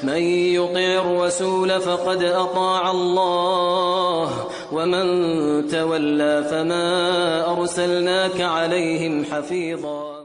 من يطع الرسول فقد أطاع الله ومن تولى فما أرسلناك عليهم حفيظا.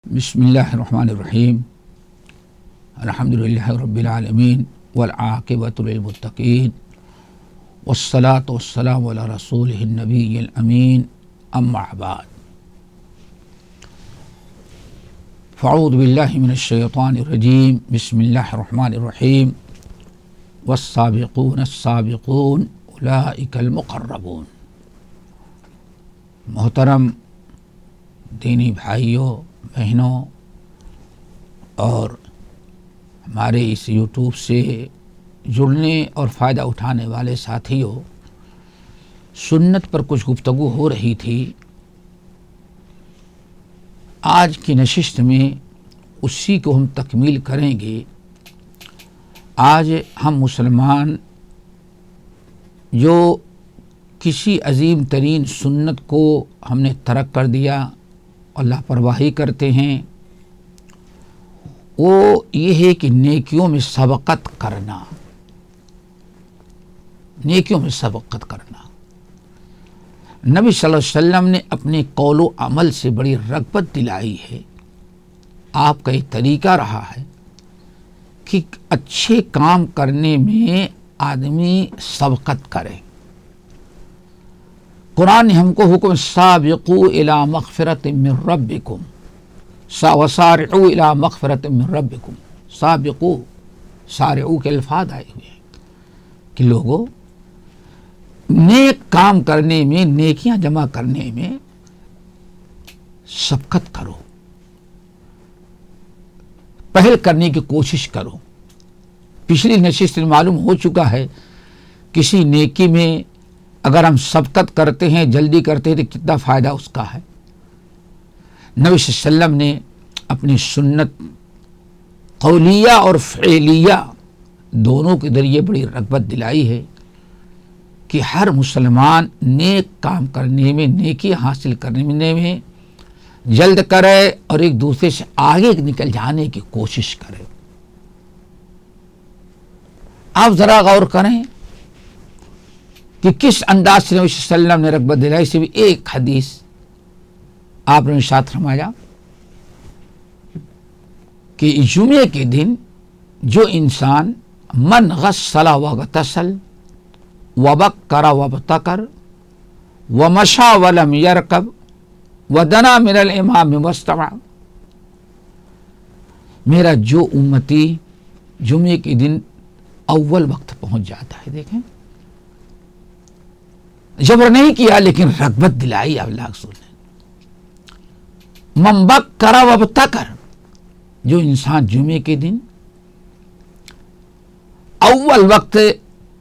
بسم اللہ الرحمن الرحیم. الحمد للہ رب العالمین والعاقبۃ للمتقین والصلاة والسلام علی رسولہ النبی الامین. اما بعد فاعوذ باللہ من الشیطان الرجیم. بسم اللہ الرحمن الرحیم. والسابقون السابقون اولئک المقربون. محترم دینی بھائیوں بہنوں اور ہمارے اس یوٹیوب سے جڑنے اور فائدہ اٹھانے والے ساتھیوں، سنت پر کچھ گفتگو ہو رہی تھی. آج کی نشست میں اسی کو ہم تکمیل کریں گے. آج ہم مسلمان جو کسی عظیم ترین سنت کو ہم نے ترک کر دیا، اللہ پرواہی کرتے ہیں، وہ یہ ہے کہ نیکیوں میں سبقت کرنا. نیکیوں میں سبقت کرنا. نبی صلی اللہ علیہ وسلم نے اپنے قول و عمل سے بڑی رغبت دلائی ہے. آپ کا ایک طریقہ رہا ہے کہ اچھے کام کرنے میں آدمی سبقت کرے. قرآن نے ہم کو حکم سابقوا الی مغفرۃ من ربکم وسارعوا الی مغفرۃ من ربکم. سابقوا، سارعوا کے الفاظ آئے ہوئے ہیں کہ لوگوں نیک کام کرنے میں، نیکیاں جمع کرنے میں سبقت کرو، پہل کرنے کی کوشش کرو. پچھلی نشست میں معلوم ہو چکا ہے کسی نیکی میں اگر ہم سبقت کرتے ہیں، جلدی کرتے ہیں تو کتنا فائدہ اس کا ہے. نبی صلی اللہ علیہ وسلم نے اپنی سنت قولیہ اور فعلیہ دونوں کے ذریعے بڑی رغبت دلائی ہے کہ ہر مسلمان نیک کام کرنے میں، نیکی حاصل کرنے میں جلد کرے اور ایک دوسرے سے آگے نکل جانے کی کوشش کرے. آپ ذرا غور کریں کہ کس انداز سے نبی صلی اللہ علیہ وسلم نے رغبت دلائی. سے بھی ایک حدیث آپ نے ارشاد فرمایا کہ جمعے کے دن جو انسان من غسل واغتسل وبکر وابتکر ومشى ولم يركب ودنا من الامام واستمع، میرا جو امتی جمعے کے دن اول وقت پہنچ جاتا ہے، دیکھیں جبر نہیں کیا لیکن رغبت دلائی اللہ رسول نے. من بکر وابتکر، جو انسان جمعے کے دن اول وقت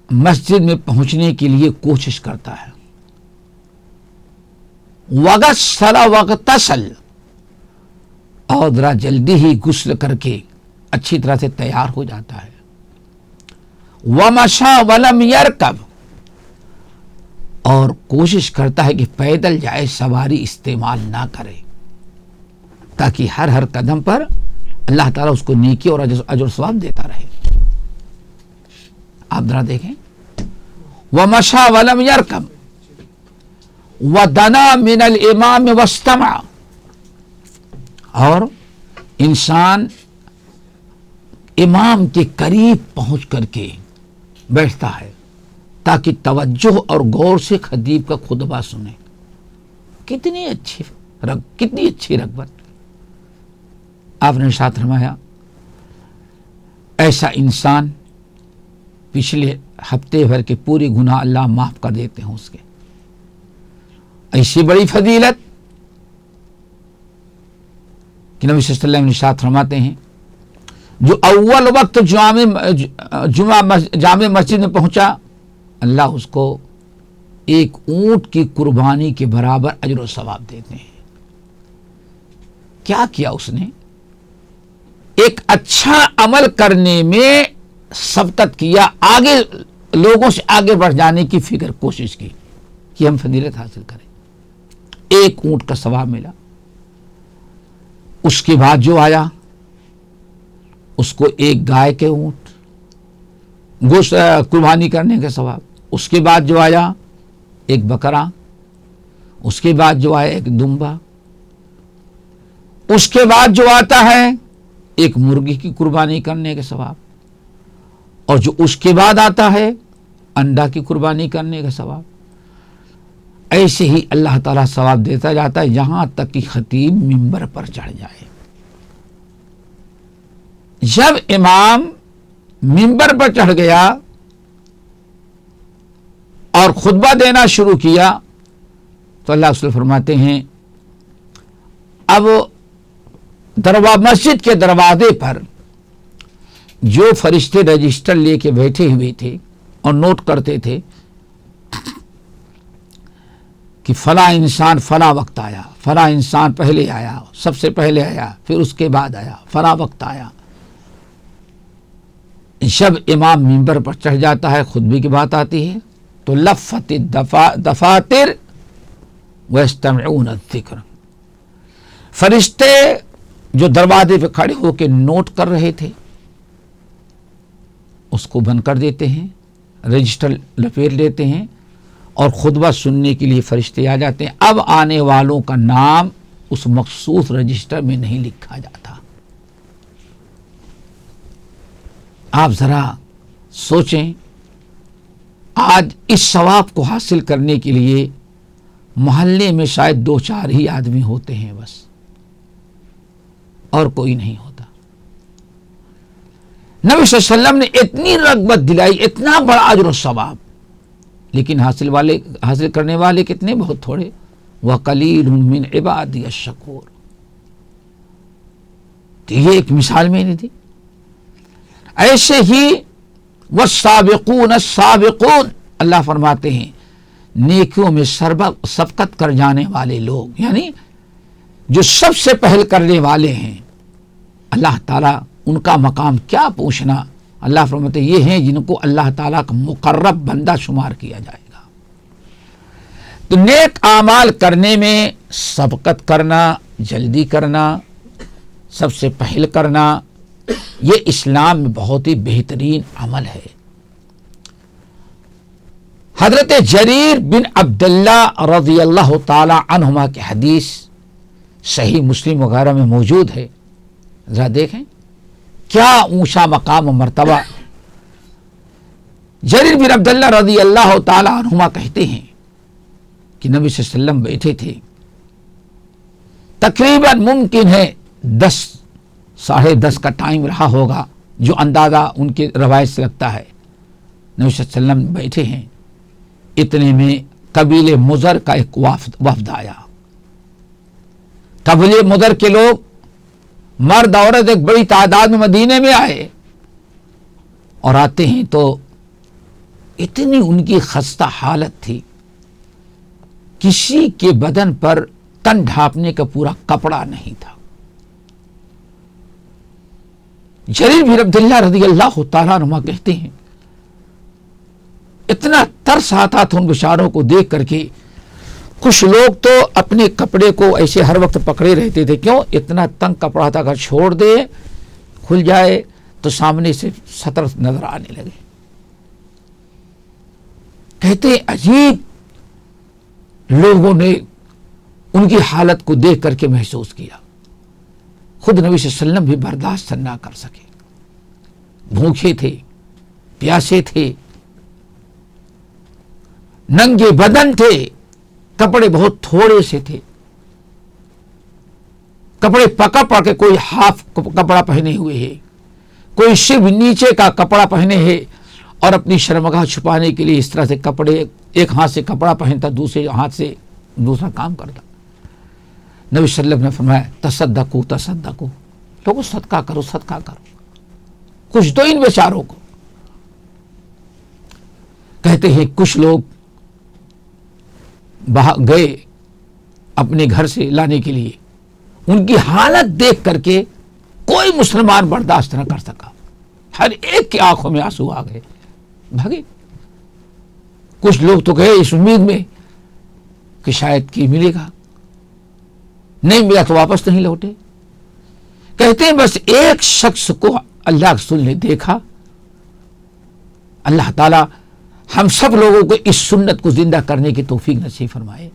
مسجد میں پہنچنے کے لیے کوشش کرتا ہے، وغسل واغتسل، اور ذرا جلدی ہی غسل کر کے اچھی طرح سے تیار ہو جاتا ہے، ومشى ولم يركب، اور کوشش کرتا ہے کہ پیدل جائے، سواری استعمال نہ کرے، تاکہ ہر قدم پر اللہ تعالیٰ اس کو نیکی اور اجر و ثواب دیتا رہے. آپ ذرا دیکھیں، وَمَشَى وَلَمْ يَرْكَبْ وَدَنَا مِنَ الْإِمَامِ وَاسْتَمَعَ، اور انسان امام کے قریب پہنچ کر کے بیٹھتا ہے تاکہ توجہ اور غور سے خطیب کا خطبہ سنے. کتنی اچھی رغبت. آپ نے ارشاد فرمایا ایسا انسان پچھلے ہفتے بھر کے پورے گناہ اللہ معاف کر دیتے ہیں اس کے. ایسی بڑی فضیلت کہ نبی صلی اللہ علیہ وسلم ارشاد فرماتے ہیں جو اول وقت جامع مسجد میں پہنچا، اللہ اس کو ایک اونٹ کی قربانی کے برابر اجر و ثواب دیتے ہیں. کیا کیا اس نے؟ ایک اچھا عمل کرنے میں سبقت کیا، آگے لوگوں سے آگے بڑھ جانے کی فکر کوشش کی کہ ہم فضیلت حاصل کریں. ایک اونٹ کا ثواب ملا. اس کے بعد جو آیا اس کو ایک گائے کے اونٹ گوشت قربانی کرنے کا ثواب، اس کے بعد جو آیا ایک بکرا، اس کے بعد جو آیا ایک دمبا، اس کے بعد جو آتا ہے ایک مرغی کی قربانی کرنے کا ثواب، اور جو اس کے بعد آتا ہے انڈا کی قربانی کرنے کا ثواب۔ ایسے ہی اللہ تعالیٰ ثواب دیتا جاتا ہے یہاں تک کہ خطیب منبر پر چڑھ جائے۔ جب امام منبر پر چڑھ گیا اور خطبہ دینا شروع کیا تو اللہ رسول فرماتے ہیں اب مسجد کے دروازے پر جو فرشتے رجسٹر لے کے بیٹھے ہوئے تھے اور نوٹ کرتے تھے کہ فلاں انسان فلاں وقت آیا، فلاں انسان پہلے آیا، سب سے پہلے آیا، پھر اس کے بعد آیا، فلاں وقت آیا، جب امام منبر پر چڑھ جاتا ہے خطبے کی بات آتی ہے تو لفت دفاتر ویستمعون الذکر، فرشتے جو دروازے پہ کھڑے ہو کے نوٹ کر رہے تھے اس کو بند کر دیتے ہیں، رجسٹر لپیٹ لیتے ہیں اور خطبہ سننے کے لیے فرشتے آ جاتے ہیں۔ اب آنے والوں کا نام اس مخصوص رجسٹر میں نہیں لکھا جاتا۔ آپ ذرا سوچیں، آج اس ثواب کو حاصل کرنے کے لیے محلے میں شاید 2-4 ہی آدمی ہوتے ہیں بس، اور کوئی نہیں ہوتا۔ نبی صلی اللہ علیہ وسلم نے اتنی رغبت دلائی، اتنا بڑا اجر و ثواب، لیکن حاصل کرنے والے کتنے؟ بہت تھوڑے۔ وَقَلِيلٌ مِّنْ عِبَادِيَ الشَّكُورُ، تو یہ ایک مثال میں نے دی۔ ایسے ہی والسابقون السابقون، اللہ فرماتے ہیں نیکیوں میں سبقت کر جانے والے لوگ، یعنی جو سب سے پہل کرنے والے ہیں، اللہ تعالیٰ ان کا مقام کیا پوچھنا، اللہ فرماتے یہ ہیں جن کو اللہ تعالیٰ کا مقرب بندہ شمار کیا جائے گا۔ تو نیک اعمال کرنے میں سبقت کرنا، جلدی کرنا، سب سے پہل کرنا، یہ اسلام میں بہت ہی بہترین عمل ہے۔ حضرت جریر بن عبداللہ رضی اللہ تعالی عنہما کی حدیث صحیح مسلم وغیرہ میں موجود ہے، ذرا دیکھیں کیا اونچا مقام و مرتبہ۔ جریر بن عبداللہ رضی اللہ تعالی عنہما کہتے ہیں کہ نبی صلی اللہ علیہ وسلم بیٹھے تھے، تقریباً ممکن ہے 10 ساڑھے 10 کا ٹائم رہا ہوگا، جو اندازہ ان کے روایت سے لگتا ہے۔ نبی صلی اللہ علیہ وسلم بیٹھے ہیں، اتنے میں قبیلے مضر کا ایک وفد آیا۔ قبیلے مضر کے لوگ مرد عورت ایک بڑی تعداد میں مدینے میں آئے، اور آتے ہیں تو اتنی ان کی خستہ حالت تھی، کسی کے بدن پر تن ڈھانپنے کا پورا کپڑا نہیں تھا۔ جریر بن عبداللہ رضی اللہ تعالیٰ عنہ کہتے ہیں اتنا ترس آتا تھا ان بیچاروں کو دیکھ کر کے۔ کچھ لوگ تو اپنے کپڑے کو ایسے ہر وقت پکڑے رہتے تھے، کیوں؟ اتنا تنگ کپڑا تھا، اگر چھوڑ دے کھل جائے تو سامنے سے سطر نظر آنے لگے۔ کہتے عجیب لوگوں نے ان کی حالت کو دیکھ کر کے محسوس کیا، خود نبی صلی اللہ علیہ وسلم بھی برداشت نہ کر سکے، بھوکے تھے، پیاسے تھے، ننگے بدن تھے، کپڑے بہت تھوڑے سے تھے، کپڑے پکڑ پڑ کے کوئی ہاف کپڑا پہنے ہوئے ہے، کوئی صرف نیچے کا کپڑا پہنے ہے، اور اپنی شرمگاہ چھپانے کے لیے اس طرح سے کپڑے، ایک ہاتھ سے کپڑا پہنتا، دوسرے ہاتھ سے دوسرا کام کرتا۔ نبی صلی اللہ علیہ وسلم نے فرمایا تصدقوا تصدقوا، لوگوں صدقہ کرو، صدقہ کرو، کچھ دو ان بیچاروں کو۔ کہتے ہیں کچھ لوگ گئے اپنے گھر سے لانے کے لیے، ان کی حالت دیکھ کر کے کوئی مسلمان برداشت نہ کر سکا، ہر ایک کی آنکھوں میں آنسو آ گئے، بھاگے۔ کچھ لوگ تو گئے اس امید میں کہ شاید کی ملے گا، نہیں ملا تو واپس نہیں لوٹے۔ کہتے ہیں بس ایک شخص کو اللہ رسول نے دیکھا. اللہ تعالیٰ ہم سب لوگوں کو اس سنت کو زندہ کرنے کی توفیق نصیب فرمائے.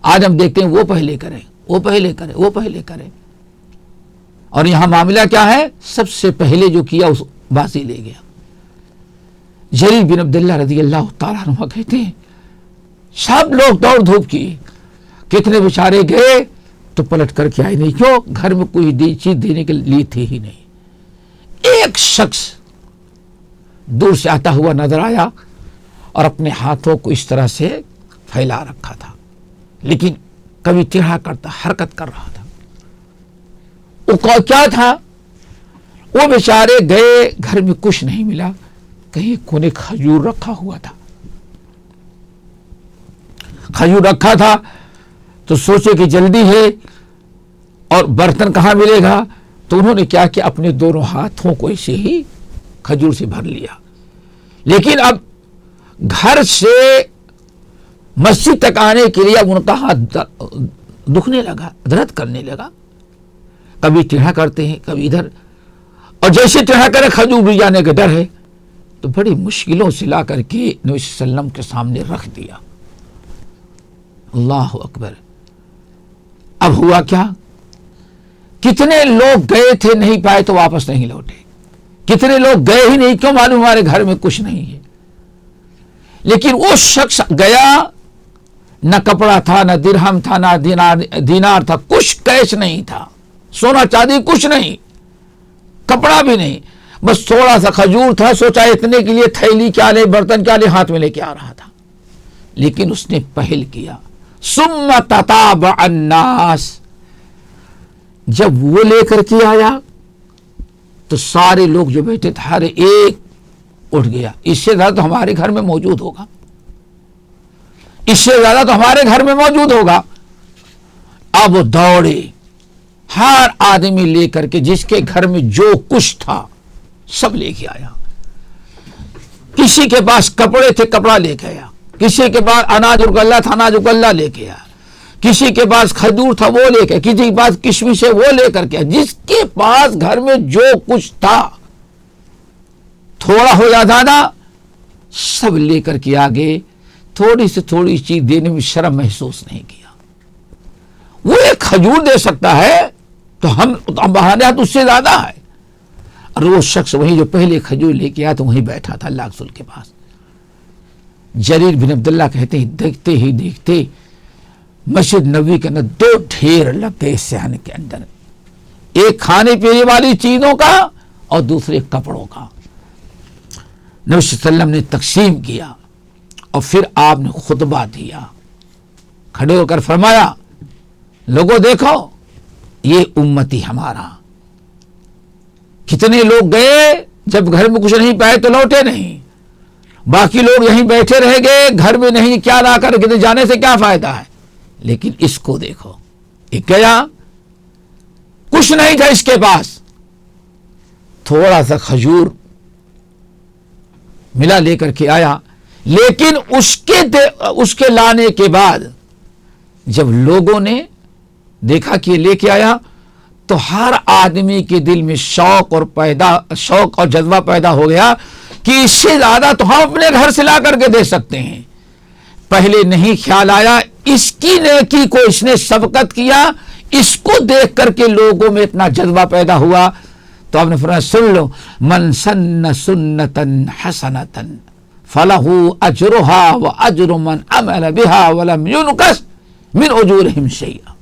آج ہم دیکھتے ہیں وہ پہلے کرے، وہ پہلے کرے، وہ پہلے کرے، اور یہاں معاملہ کیا ہے؟ سب سے پہلے جو کیا اس بازی لے گیا. جریر بن عبداللہ رضی اللہ تعالیٰ عنہ کہتے ہیں سب لوگ دوڑ دھوپ کیے، کتنے بیچارے گئے تو پلٹ کر کے آئے نہیں. کیوں؟ گھر میں کوئی چیز دینے کے لیے تھی ہی نہیں. ایک شخص دور سے آتا ہوا نظر آیا اور اپنے ہاتھوں کو اس طرح سے پھیلا رکھا تھا، لیکن کبھی ٹیڑھا کرتا، حرکت کر رہا تھا. وہ کیا تھا؟ وہ بیچارے گئے، گھر میں کچھ نہیں ملا، کہیں کونے کھجور رکھا ہوا تھا. کھجور رکھا تھا تو سوچے کہ جلدی ہے اور برتن کہاں ملے گا، تو انہوں نے کیا کہ اپنے دونوں ہاتھوں کو ایسے ہی کھجور سے بھر لیا. لیکن اب گھر سے مسجد تک آنے کے لیے اب ان کا ہاتھ دکھنے لگا، درد کرنے لگا. کبھی ٹیڑھا کرتے ہیں، کبھی ادھر، اور جیسے ٹیڑھا کرے کھجور بھی جانے کا ڈر ہے، تو بڑی مشکلوں سے لا کر کے نبی صلی اللہ علیہ وسلم کے سامنے رکھ دیا. اللہ اکبر. اب ہوا کیا؟ کتنے لوگ گئے تھے نہیں پائے تو واپس نہیں لوٹے. کتنے لوگ گئے ہی نہیں، کیوں؟ معلوم ہمارے گھر میں کچھ نہیں ہے. لیکن وہ شخص گیا، نہ کپڑا تھا، نہ درہم تھا، نہ دینار تھا، کچھ کیش نہیں تھا، سونا چاندی کچھ نہیں، کپڑا بھی نہیں، بس تھوڑا سا کھجور تھا. سوچا اتنے کے لیے تھیلی کیا لے، برتن کیا لے، ہاتھ میں لے کے آ رہا تھا. لیکن اس نے پہل کیا. ثم تتابع الناس. جب وہ لے کر کے آیا تو سارے لوگ جو بیٹھے تھے ہر ایک اٹھ گیا. اس سے زیادہ تو ہمارے گھر میں موجود ہوگا، اس سے زیادہ تو ہمارے گھر میں موجود ہوگا. اب وہ دوڑے، ہر آدمی لے کر کے جس کے گھر میں جو کچھ تھا سب لے کے آیا. کسی کے پاس کپڑے تھے، کپڑا لے کے آیا. کسی کے پاس اناج اگلا تھا، اناج اگلا لے کے آیا. کسی کے پاس کھجور تھا وہ لے کے، کسی کے پاس کشمش ہے وہ لے کر کے. جس کے پاس گھر میں جو کچھ تھا، تھوڑا ہو یا زیادہ، سب لے کر کے آگے. تھوڑی سے تھوڑی چیز دینے میں شرم محسوس نہیں کیا. وہ ایک کھجور دے سکتا ہے تو ہم ہمارے ہاتھ اس سے زیادہ ہے. اور وہ شخص وہی جو پہلے کھجور لے کے آیا تو وہیں بیٹھا تھا اللہ رسول کے پاس. جریر بن عبداللہ کہتے ہیں دیکھتے ہی دیکھتے مسجد نبوی کے اندر دو ڈھیر لگ گئے صحن کے اندر، ایک کھانے پینے والی چیزوں کا اور دوسرے کپڑوں کا. نبی صلی اللہ علیہ وسلم نے تقسیم کیا اور پھر آپ نے خطبہ دیا. کھڑے ہو کر فرمایا لوگوں دیکھو یہ امتی ہمارا. کتنے لوگ گئے، جب گھر میں کچھ نہیں پائے تو لوٹے نہیں. باقی لوگ یہیں بیٹھے رہ گئے، گھر میں نہیں، کیا لا کر کے جانے سے کیا فائدہ ہے. لیکن اس کو دیکھو، ایک گیا کچھ نہیں تھا اس کے پاس، تھوڑا سا کھجور ملا لے کر کے آیا. لیکن اس کے لانے کے بعد جب لوگوں نے دیکھا کہ لے کے آیا تو ہر آدمی کے دل میں شوق اور جذبہ پیدا ہو گیا کہ اس سے زیادہ تو ہم اپنے گھر سے لا کر کے دے سکتے ہیں. پہلے نہیں خیال آیا، اس کی نیکی کو اس نے سبقت کیا، اس کو دیکھ کر کے لوگوں میں اتنا جذبہ پیدا ہوا. تو آپ نے فرمایا سن لو، من سن سنتا حسنتا فلہ اجرہا واجر من عمل بها ولم ينقص من اجورہم شیئا،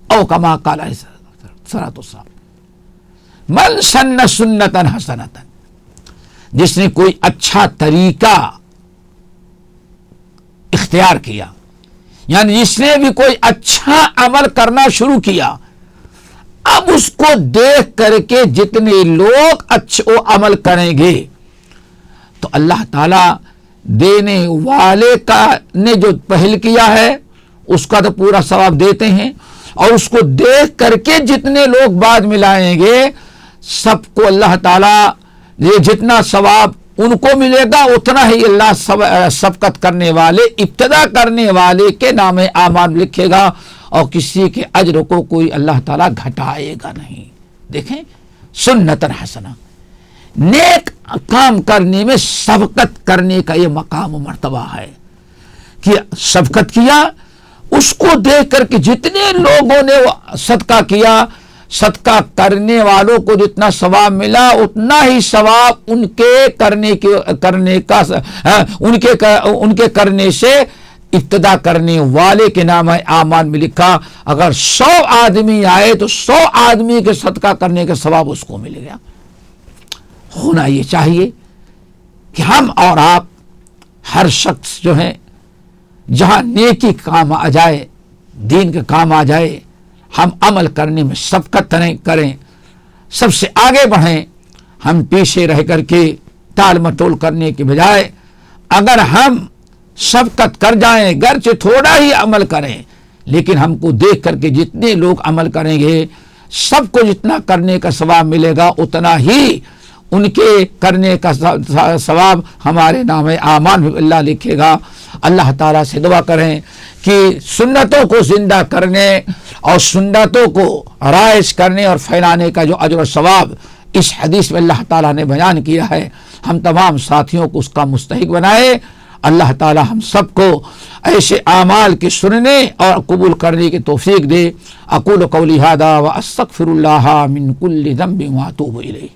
او کما قال علیہ الصلوۃ والسلام. من سن سنتا حسنتا، جس نے کوئی اچھا طریقہ اختیار کیا، یعنی جس نے بھی کوئی اچھا عمل کرنا شروع کیا، اب اس کو دیکھ کر کے جتنے لوگ اچھا عمل کریں گے تو اللہ تعالی دینے والے کا نے جو پہل کیا ہے اس کا تو پورا ثواب دیتے ہیں، اور اس کو دیکھ کر کے جتنے لوگ بعد میں لائیں گے سب کو اللہ تعالی یہ جتنا ثواب ان کو ملے گا اتنا ہی اللہ سبقت کرنے والے، ابتدا کرنے والے کے نام اعمال لکھے گا، اور کسی کے اجر کو کوئی اللہ تعالیٰ گھٹائے گا نہیں. دیکھیں سنتن حسنہ، نیک کام کرنے میں سبقت کرنے کا یہ مقام و مرتبہ ہے کہ سبقت کیا، اس کو دیکھ کر کے جتنے لوگوں نے صدقہ کیا، صدقہ کرنے والوں کو جتنا ثواب ملا اتنا ہی ثواب ان کے کرنے سے ابتدا کرنے والے کے نام اعمال میں لکھا۔ اگر 100 آدمی آئے تو 100 آدمی کے صدقہ کرنے کا ثواب اس کو مل گیا۔ ہونا یہ چاہیے کہ ہم اور آپ ہر شخص جو ہے جہاں نیکی کام آ جائے، دین کے کام آ جائے، ہم عمل کرنے میں سبقت کریں، سب سے آگے بڑھیں۔ ہم پیچھے رہ کر کے ٹال مٹول کرنے کے بجائے اگر ہم سبقت کر جائیں، گرچہ تھوڑا ہی عمل کریں، لیکن ہم کو دیکھ کر کے جتنے لوگ عمل کریں گے سب کو جتنا کرنے کا ثواب ملے گا اتنا ہی ان کے کرنے کا ثواب ہمارے نام اعمال میں اللہ لکھے گا۔ اللہ تعالیٰ سے دعا کریں کہ سنتوں کو زندہ کرنے اور سنتوں کو رائج کرنے اور پھیلانے کا جو اجر و ثواب اس حدیث میں اللہ تعالیٰ نے بیان کیا ہے، ہم تمام ساتھیوں کو اس کا مستحق بنائے۔ اللہ تعالیٰ ہم سب کو ایسے اعمال کے سننے اور قبول کرنے کی توفیق دے۔ اقول قولی ھذا واستغفر اللہ من کل ذنب واتوب الیہ۔